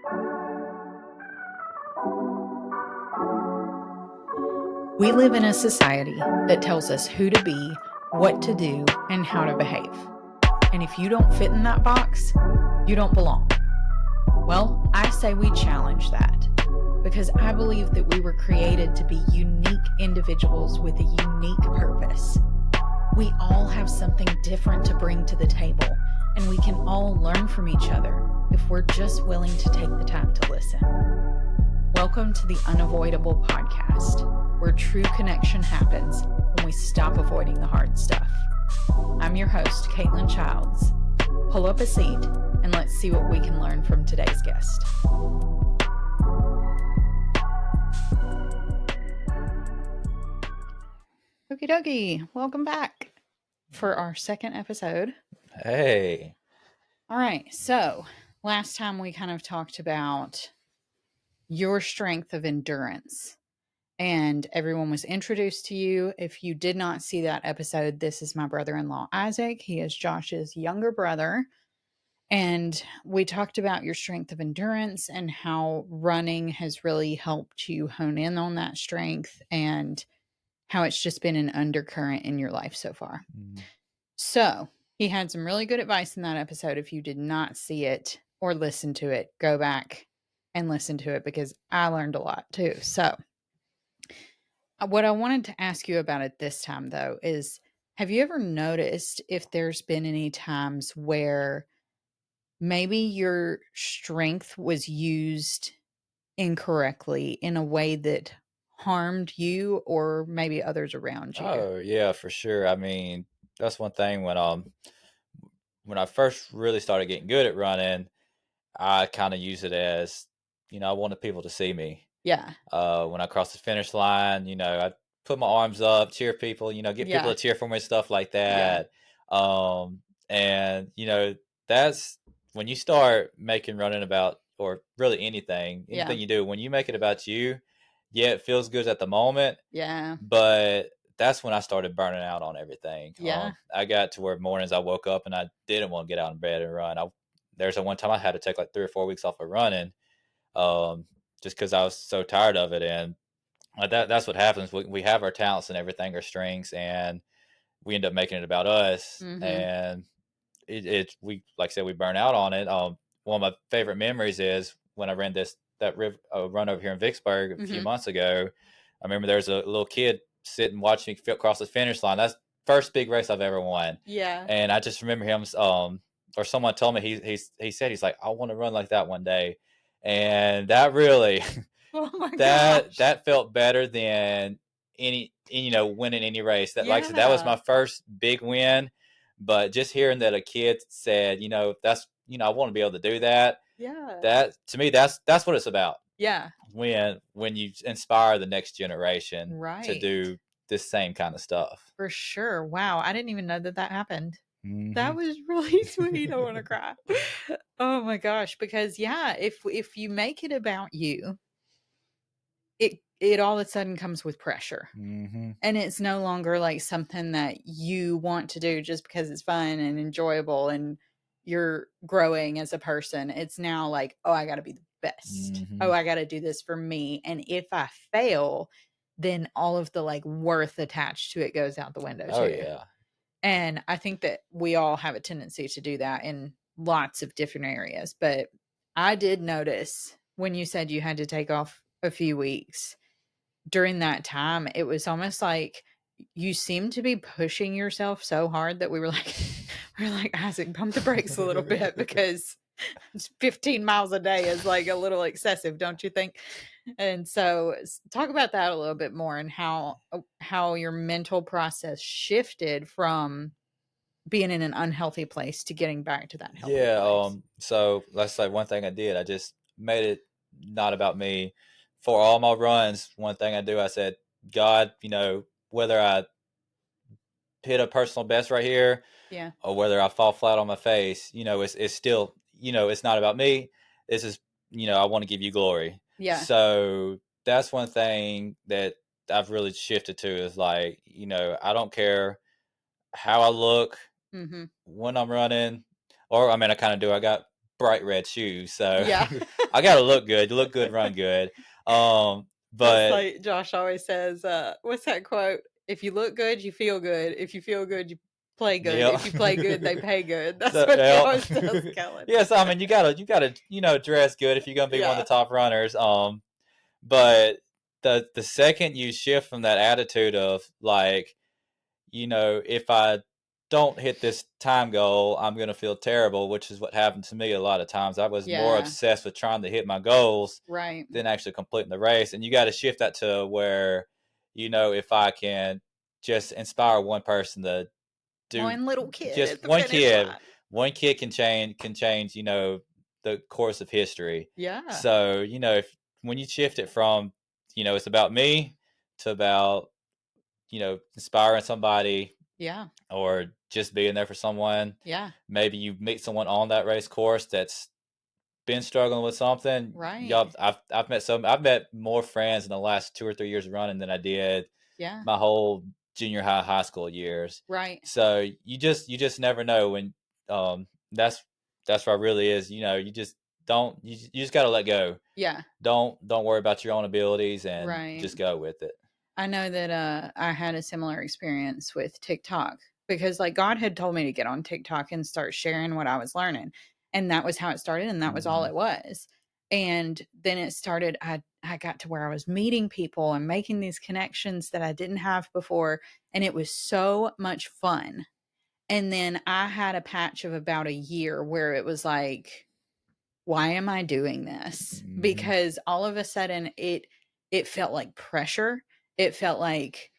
We live in a society that tells us who to be, what to do, and how to behave. And if you don't fit in that box, you don't belong. Well, I say we challenge that because I believe that we were created to be unique individuals with a unique purpose. We all have something different to bring to the table, and we can all learn from each other if we're just willing to take the time to listen. Welcome to the Unavoidable podcast, where true connection happens when we stop avoiding the hard stuff. I'm your host, Caitlin Childs. Pull up a seat and let's see what we can learn from today's guest. Okie dokie, welcome back for our second episode. Hey. All right, so last time we kind of talked about your strength of endurance, and everyone was introduced to you. If you did not see that episode, this is my brother-in-law, Isaac. He is Josh's younger brother. And we talked about your strength of endurance and how running has really helped you hone in on that strength and how it's just been an undercurrent in your life so far. So he had some really good advice in that episode. If you did not see it or listen to it, go back and listen to it because I learned a lot too. So what I wanted to ask you about it this time, though, is have you ever noticed if there's been any times where maybe your strength was used incorrectly in a way that harmed you or maybe others around you? Oh, yeah, for sure. I mean, that's one thing when I first really started getting good at running, I kind of use it as, I wanted people to see me. Yeah. When I crossed the finish line, I put my arms up, cheer people, get people Yeah. to cheer for me and stuff like Yeah. that. And that's when you start making running about, or really anything Yeah. you do, when you make it about you, yeah, it feels good at the moment, Yeah. but that's when I started burning out on everything. Yeah. I got to where mornings I woke up and I didn't want to get out of bed and run. There's a one time I had to take like 3 or 4 weeks off of running, just because I was so tired of it. And that's what happens. We have our talents and everything, our strengths, and we end up making it about us. Mm-hmm. And we, like I said, we burn out on it. One of my favorite memories is when I ran that run over here in Vicksburg a few months ago. I remember there was a little kid sitting watching me cross the finish line. That's the first big race I've ever won. Yeah. And I just remember him, or someone told me he said, he's like, I want to run like that one day. And that really, Oh my that gosh. felt better than winning any race. That, like I said, that was Yeah. my first big win. But just hearing that a kid said, that's, I want to be able to do that. Yeah. That, to me, that's what it's about. Yeah. When you inspire the next generation to Right. do this same kind of stuff. For sure. Wow. I didn't even know that happened. Mhm. That was really sweet. I want to cry. Oh my gosh. Because yeah, if you make it about you, it all of a sudden comes with pressure. Mhm. And it's no longer like something that you want to do just because it's fun and enjoyable and you're growing as a person. It's now like, oh, I got to be the best. Mhm. Oh, I got to do this for me. And if I fail, then all of the like worth attached to it goes out the window Oh too. yeah. And I think that we all have a tendency to do that in lots of different areas. But I did notice when you said you had to take off a few weeks during that time, it was almost like you seemed to be pushing yourself so hard that we were like, Isaac, pump the brakes a little bit because 15 miles a day is like a little excessive, don't you think? And so talk about that a little bit more and how your mental process shifted from being in an unhealthy place to getting back to that healthy place. So let's say one thing I did, I just made it not about me. For all my runs, one thing I do, I said, God, whether I hit a personal best right here, Yeah. or whether I fall flat on my face, it's still, it's not about me. This is, I want to give you glory. Yeah. So that's one thing that I've really shifted to is like, I don't care how I look Mm-hmm. when I'm running, or I mean, I kind of do. I got bright red shoes, so Yeah. I gotta look good. Look good, run good. That's But like Josh always says, what's that quote? If you look good, you feel good. If you feel good, you play good. yeah. If you play good, they pay good. That's So what he always tells yeah, Kellen. yeah. So I mean, you gotta dress good if you're gonna be one of Yeah. the top runners. But the second you shift from that attitude of like, if I don't hit this time goal, I'm going to feel terrible, which is what happened to me a lot of times. I was more Yeah. obsessed with trying to hit my goals Right. than actually completing the race. And you got to shift that to where, if I can just inspire one person to do One little kid just at the finish line. one kid can change, the course of history. Yeah. So, if when you shift it from, it's about me to about, inspiring somebody Yeah. or just being there for someone. Yeah. Maybe you meet someone on that race course that's been struggling with something. Right. Y'all, I've met more friends in the last 2 or 3 years running than I did Yeah. my whole junior high school years. Right. So you just never know when. Um, that's what really is. You just don't. You just got to let go. Yeah. Don't worry about your own abilities and Right. just go with it. I know that I had a similar experience with TikTok because like God had told me to get on TikTok and start sharing what I was learning. And that was how it started and that was all Hmm. it was. And then it started I got to where I was meeting people and making these connections that I didn't have before and it was so much fun. And then I had a patch of about a year where it was like why am I doing this? Hmm. Because all of a sudden it felt like pressure. It felt like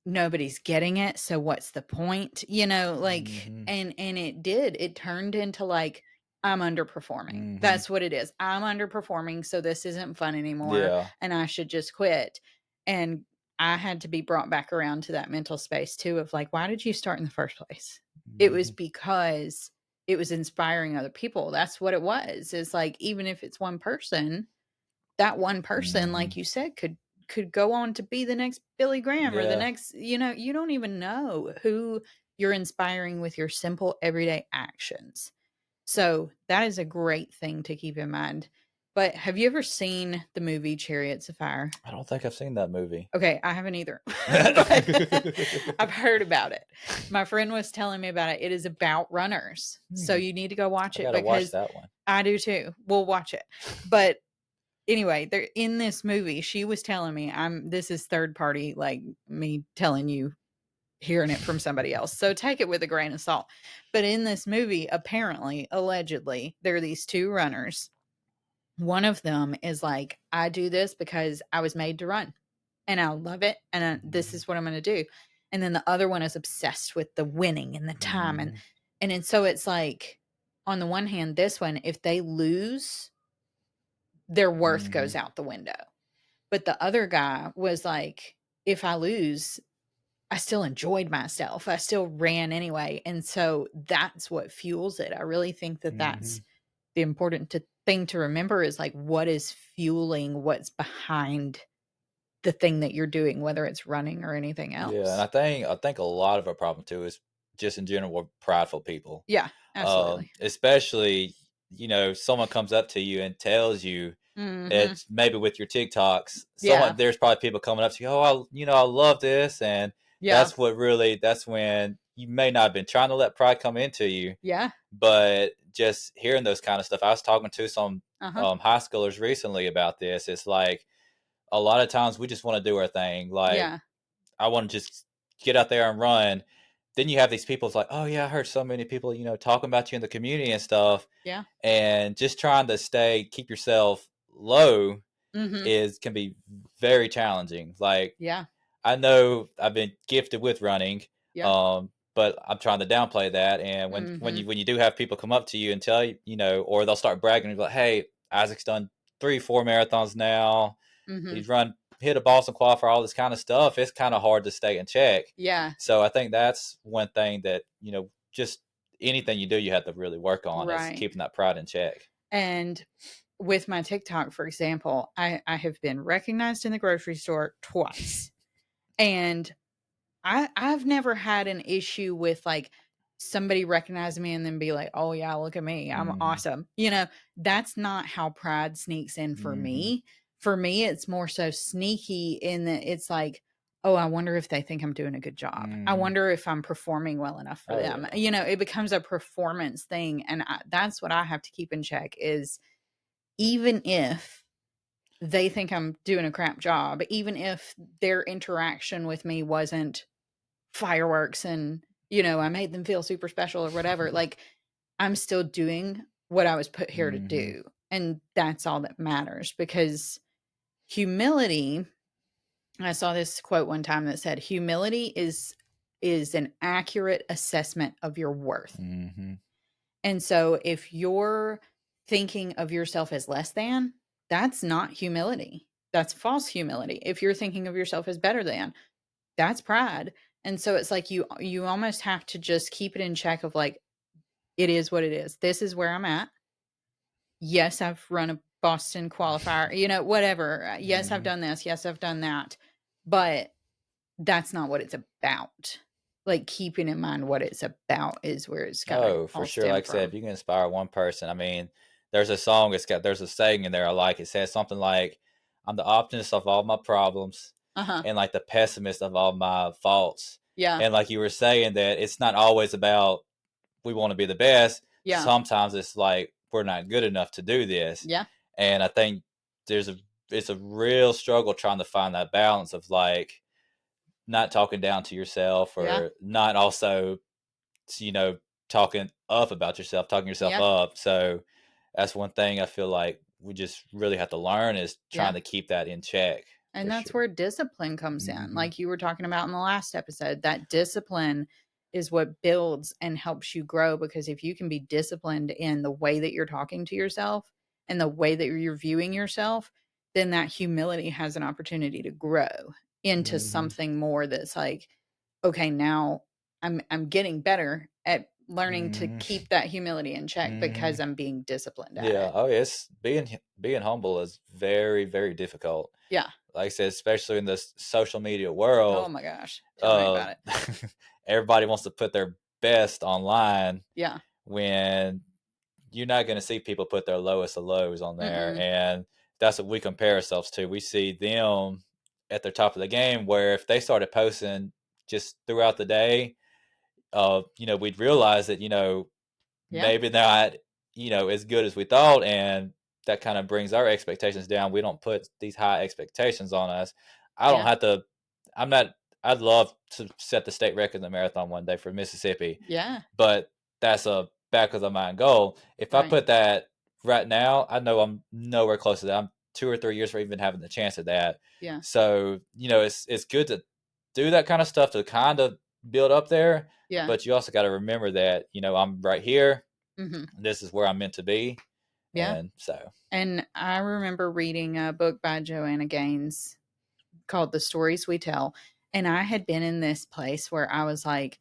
nobody's getting it, so what's the point? Like Hmm. and it turned into like I'm underperforming. Hmm. That's what it is. I'm underperforming, so this isn't fun anymore Yeah. and I should just quit. And I had to be brought back around to that mental space too of like why did you start in the first place? It was Hmm. because it was inspiring other people. That's what it was. It's like even if it's one person, that one person, Hmm. like you said, could go on to be the next Billy Graham or the Yeah. next, you don't even know who you're inspiring with your simple everyday actions. So that is a great thing to keep in mind. But have you ever seen the movie Chariots of Fire? I don't think I've seen that movie. Okay, I haven't either, but I've heard about it. My friend was telling me about it. It is about runners. So Hmm. you need to go watch I it gotta watch because that one. I do too. We'll watch it. But anyway, they're in this movie. She was telling me, this is third party, like me telling you, hearing it from somebody else. So take it with a grain of salt. But in this movie, apparently, allegedly, there are these two runners. One of them is like, I do this because I was made to run and I love it. And this Mhm. is what I'm going to do. And then the other one is obsessed with the winning and the time. Mhm. And so it's like, on the one hand, this one, if they lose, their worth Mhm. goes out the window. But the other guy was like, if I lose, I still enjoyed myself. I still ran anyway. And so that's what fuels it. I really think that that's Mhm. the important thing to remember is like what is fueling what's behind the thing that you're doing, whether it's running or anything Yeah, and else. I think a lot of our problem too is just in general we're prideful people. Yeah, absolutely. Especially, someone comes up to you and tells you Mhm. it's maybe with your TikToks. Yeah. There's probably people coming up to you, oh, I love this, and Yeah. that's when you may not have been trying to let pride come into you, Yeah. but just hearing those kind of stuff. I was talking to some Uh-huh. high schoolers recently about this. It's like a lot of times we just want to do our thing. Like Yeah. I want to just get out there and run. Then you have these people. It's like, oh yeah, I heard so many people, talking about you in the community and stuff, Yeah. and just trying to keep yourself low Mhm. is can be very challenging. Like Yeah. I know I've been gifted with running, Yeah. but I'm trying to downplay that. And when you Mhm. when you do have people come up to you and tell you, or they'll start bragging and be like, "Hey, Isaac's done 3, 4 marathons now. Mhm. He's hit a Boston qualifier, all this kind of stuff." It's kind of hard to stay in check. Yeah. So I think that's one thing that just anything you do, you have to really work on is Right. keeping that pride in check. And with my TikTok, for example, I have been recognized in the grocery store twice. And I've never had an issue with like somebody recognize me and then be like, "Oh yeah, look at me. I'm Mhm. awesome." That's not how pride sneaks in for Mhm. me. For me, it's more so sneaky in that it's like, "Oh, I wonder if they think I'm doing a good job. I Mhm. wonder if I'm performing well enough for Oh, them." yeah. It becomes a performance thing, and that's what I have to keep in check is even if they think I'm doing a crap job, even if their interaction with me wasn't fireworks and, I made them feel super special or whatever, like, I'm still doing what I was put here to Mhm. do, and that's all that matters because humility I saw this quote one time that said, "Humility is an accurate assessment of your worth." Mhm. And so if you're thinking of yourself as less than, that's not humility. That's false humility. If you're thinking of yourself as better than, that's pride. And so it's like you almost have to just keep it in check of like it is what it is. This is where I'm at. Yes, I've run a Boston qualifier, whatever. Yes, I've Mhm. done this. Yes, I've done that. But that's not what it's about. Like keeping in mind what it's about is where it's got to Oh, for all sure. stem Like I said, if from. you can inspire one person, I mean, there's a song, there's a saying in there I like. It says something like, I'm the optimist of all my problems Uh-huh. and like the pessimist of all my faults. Yeah. And like you were saying, that it's not always about we want to be the best. Yeah. Sometimes it's like we're not good enough to do this. Yeah. And I think there's a it's a real struggle trying to find that balance of like not talking down to yourself Yeah. or not also, you know, talking up about yourself, talking yourself Yeah. up. So that's one thing I feel like we just really have to learn is trying Yeah. to keep that in check And for that's sure. where discipline comes in. Hmm. Like you were talking about in the last episode, that discipline is what builds and helps you grow because if you can be disciplined in the way that you're talking to yourself and the way that you're viewing yourself, then that humility has an opportunity to grow into Hmm. something more that's like, okay, now I'm getting better at learning to Hmm. keep that humility in check Hmm. because I'm being disciplined at Yeah. it. Oh, yes. Being humble is very, very difficult. Yeah. Like I said, especially in this social media Oh world, my gosh. Tell me uh, about it. everybody wants to put their best online Yeah. when you're not going to see people put their lowest of lows on there. Mm-mm. And that's what we compare ourselves to. We see them at the top of the game, where if they started posting just throughout the day, we'd realize that, Yeah. maybe not, as good as we thought. And that kind of brings our expectations down. We don't put these high expectations on us. I don't Yeah. have to, I'm not, I'd love to set the state record in the marathon one day for Mississippi, Yeah. but that's a back of the mind goal. If I Right. put that right now, I know I'm nowhere close to that. I'm 2 or 3 years from even having the chance of that. Yeah. So, it's good to do that kind of stuff to kind of build up there, Yeah. but you also got to remember that, I'm right here. Mhm. This is where I'm meant to be. Yeah. And so, And I remember reading a book by Joanna Gaines called The Stories We Tell, and I had been in this place where I was, like,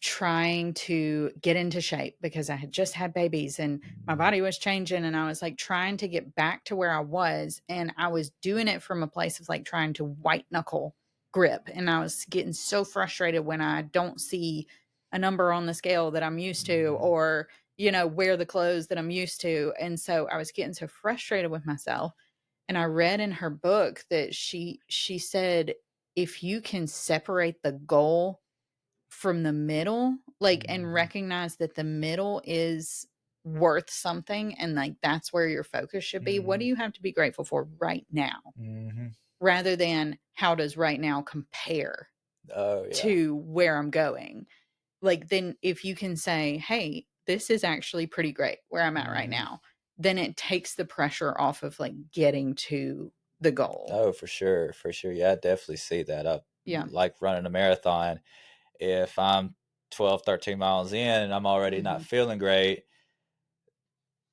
trying to get into shape because I had just had babies and my body was changing, and I was, like, trying to get back to where I was, and I was doing it from a place of, like, trying to white knuckle grip, and I was getting so frustrated when I don't see a number on the scale that I'm used to mhm. or, wear the clothes that I'm used to, and so I was getting so frustrated with myself, and I read in her book that she said, "If you can separate the goal from the middle, like, and Mhm. recognize that the middle is worth something and, like, that's where your focus should be. What do Mhm. you have to be grateful for right now? Mhm. Rather than how does right now compare Oh yeah. to where I'm going?" Like, then if you can say, "Hey, this is actually pretty great where I'm at right Mhm. now," then it takes the pressure off of, like, getting to the goal. Oh, for sure, for sure. Yeah, I definitely see that. I Yeah. like running a marathon. If I'm 12, 13 miles in and I'm already not Mhm. feeling great,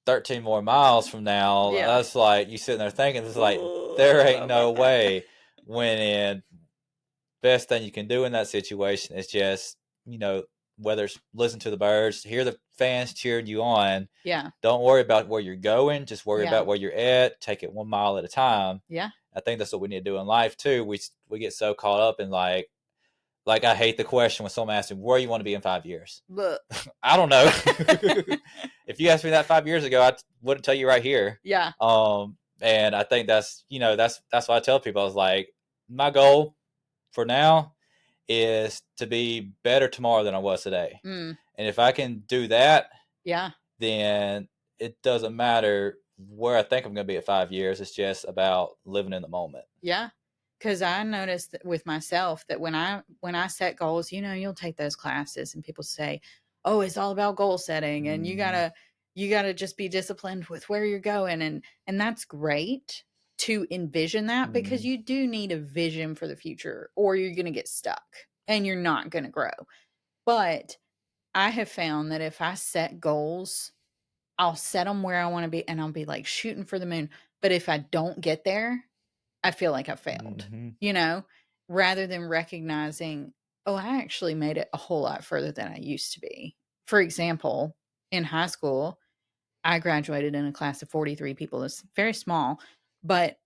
13 more miles from now, Yeah. that's like you sitting there thinking, it's like, Ooh, I there don't know ain't no about that. way. When in best thing you can do in that situation is just, whether it's listen to the birds, hear the fans cheering you on. Yeah. Don't worry about where you're going. Just worry Yeah. about where you're at. Take it 1 mile at a time. Yeah. I think that's what we need to do in life too. We get so caught up in like Like, I hate the question when someone asks me, where you want to be in 5 years? Look. I don't know. If you asked me that 5 years ago, I wouldn't tell you right here. Yeah. And I think that's, that's what I tell people. I was like, my goal for now is to be better tomorrow than I was today. Mm. And if I can do that, Yeah. then it doesn't matter where I think I'm going to be at 5 years. It's just about living in the moment. Yeah. Cause I noticed that with myself that when I set goals, you'll take those classes and people say, oh, it's all about goal setting and Mm-hmm. you gotta just be disciplined with where you're going. And that's great to envision that because Mm-hmm. you do need a vision for the future or you're gonna get stuck and you're not gonna grow. But I have found that if I set goals, I'll set them where I want to be and I'll be like shooting for the moon. But if I don't get there, I feel like I failed, Mm-hmm. you know, rather than recognizing, oh, I actually made it a whole lot further than I used to be. For example, in high school, I graduated in a class of 43 people. It's very small, but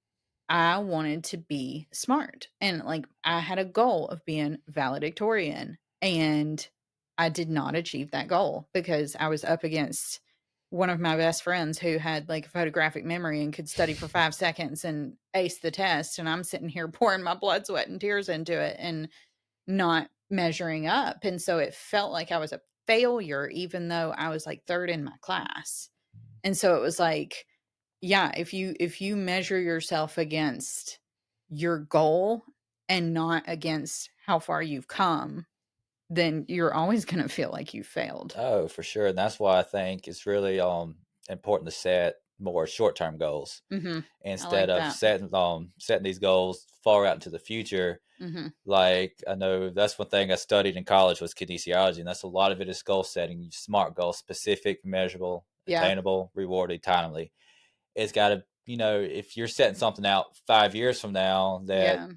I wanted to be smart. And like I had a goal of being valedictorian. And I did not achieve that goal because I was up against one of my best friends who had like a photographic memory and could study for 5 seconds and ace the test. And I'm sitting here pouring my blood, sweat, and tears into it and not measuring up. And so it felt like I was a failure, even though I was like third in my class. And so it was like, yeah, if you measure yourself against your goal and not against how far you've come, then you're always going to feel like you failed. Oh, for sure. And that's why I think it's really important to set more short term goals Mhm. I instead like of that. setting these goals far out into the future. Mhm. Like, I know that's one thing I studied in college was kinesiology, and that's a lot of it is goal setting, smart goals, specific, measurable, Yeah. attainable, rewarded, timely. It's got to, if you're setting something out 5 years from now, that Yeah.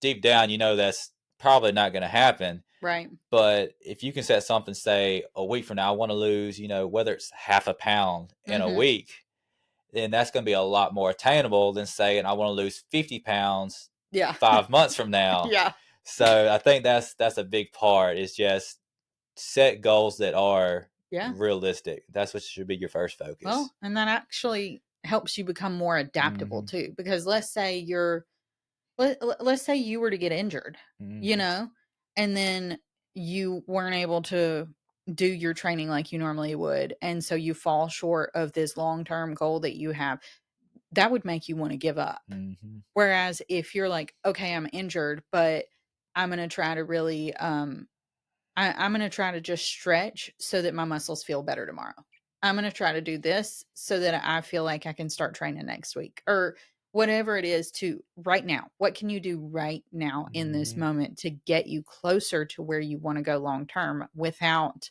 deep down, that's probably not going to happen. Right. But if you can set something, say a week from now, I want to lose, whether it's half a pound in a Mhm. week, then that's going to be a lot more attainable than saying I want to lose 50 pounds Yeah. 5 months from now. Yeah. So I think that's a big part is just set goals that are Yeah. realistic. That's what should be your first focus. Well, and that actually helps you become more adaptable Mm-hmm. too because let's say you were to get injured, you Mm-hmm. know, and then you weren't able to do your training like you normally would. And so you fall short of this long term goal that you have. That would make you want to give up. Mm-hmm. Whereas if you're like, okay, I'm injured, but I'm going to try to really, I'm going to try to just stretch so that my muscles feel better tomorrow. I'm going to try to do this so that I feel like I can start training next week or whatever it is to right now. What can you do right now in this Mm-hmm. moment to get you closer to where you want to go long term without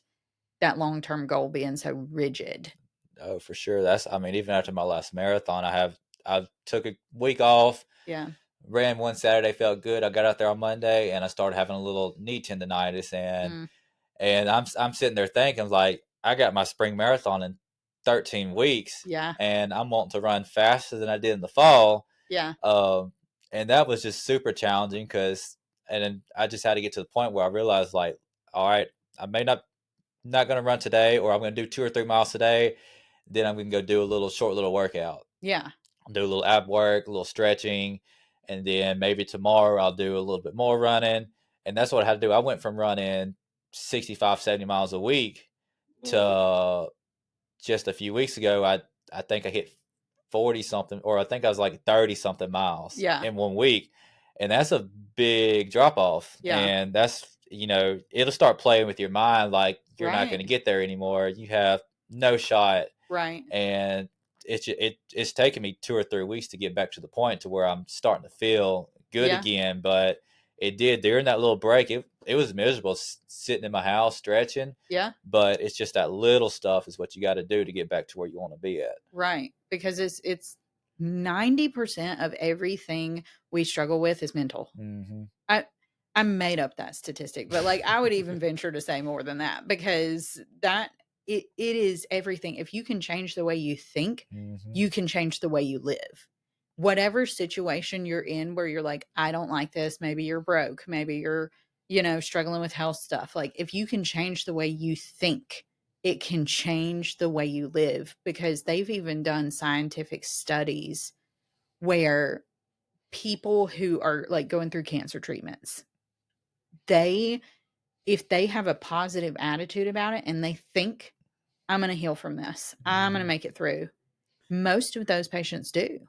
that long term goal being so rigid? Oh, for sure. I mean, even after my last marathon, I took a week off, Yeah. ran one Saturday, felt good. I got out there on Monday and I started having a little knee tendonitis, and Mm, I'm sitting there thinking like I got my spring marathon in 13 weeks, yeah. and I'm wanting to run faster than I did in the fall. Yeah. Um, and that was just super challenging and then I just had to get to the point where I realized like, all right, I may not going to run today, or I'm going to do 2 or 3 miles today. Then I'm going to go do a short little workout, Yeah. do a little ab work, a little stretching, and then maybe tomorrow I'll do a little bit more running. And that's what I had to do. I went from running 65, 70 miles a week to just a few weeks ago. I think I hit 40 something, or I think I was like 30 something miles Yeah. in one week. And that's a big drop off. Yeah. And it'll start playing with your mind like you're not going Right. to get there anymore. You have no shot. Right. And it's taken me 2 or 3 weeks to get back to the point to where I'm starting to feel good Yeah. again. But it did during that little break. It was miserable sitting in my house stretching, Yeah. but it's just that little stuff is what you got to do to get back to where you want to be at. Right. Because it's 90% of everything we struggle with is mental. Mm-hmm. I I made up that statistic, but like I would even venture to say more than that because it is everything. If you can change the way you think, Mm-hmm. you can change the way you live. Whatever situation you're in where you're like, I don't like this, maybe you're broke, maybe struggling with health stuff. Like, if you can change the way you think, it can change the way you live, because they've even done scientific studies where people who are like going through cancer treatments, if they have a positive attitude about it and they think, I'm going to heal from this, I'm going to make it through, most of those patients do,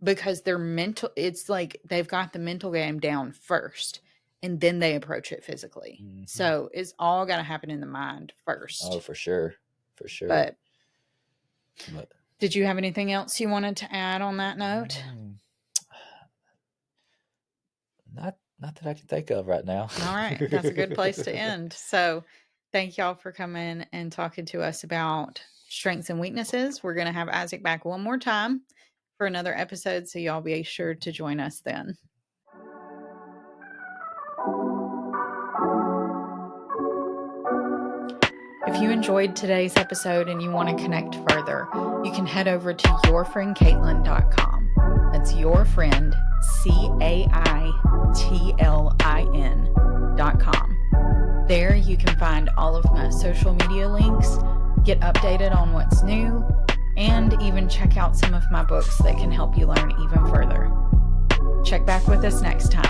because their mental, it's like they've got the mental game down first and then they approach it physically. Mm-hmm. So it's all got to happen in the mind Oh, first. for sure. For sure. But But did you have anything else you wanted to add on that note? not that I can think of right now. All right. That's a good place to end. So thank y'all for coming and talking to us about strengths and weaknesses. We're going to have Isaac back one more time for another episode. So y'all be sure to join us then. If you enjoyed today's episode and you want to connect further, you can head over to yourfriendcaitlin.com. That's yourfriend, CAITLIN.com. There you can find all of my social media links, get updated on what's new, and even check out some of my books that can help you learn even further. Check back with us next time.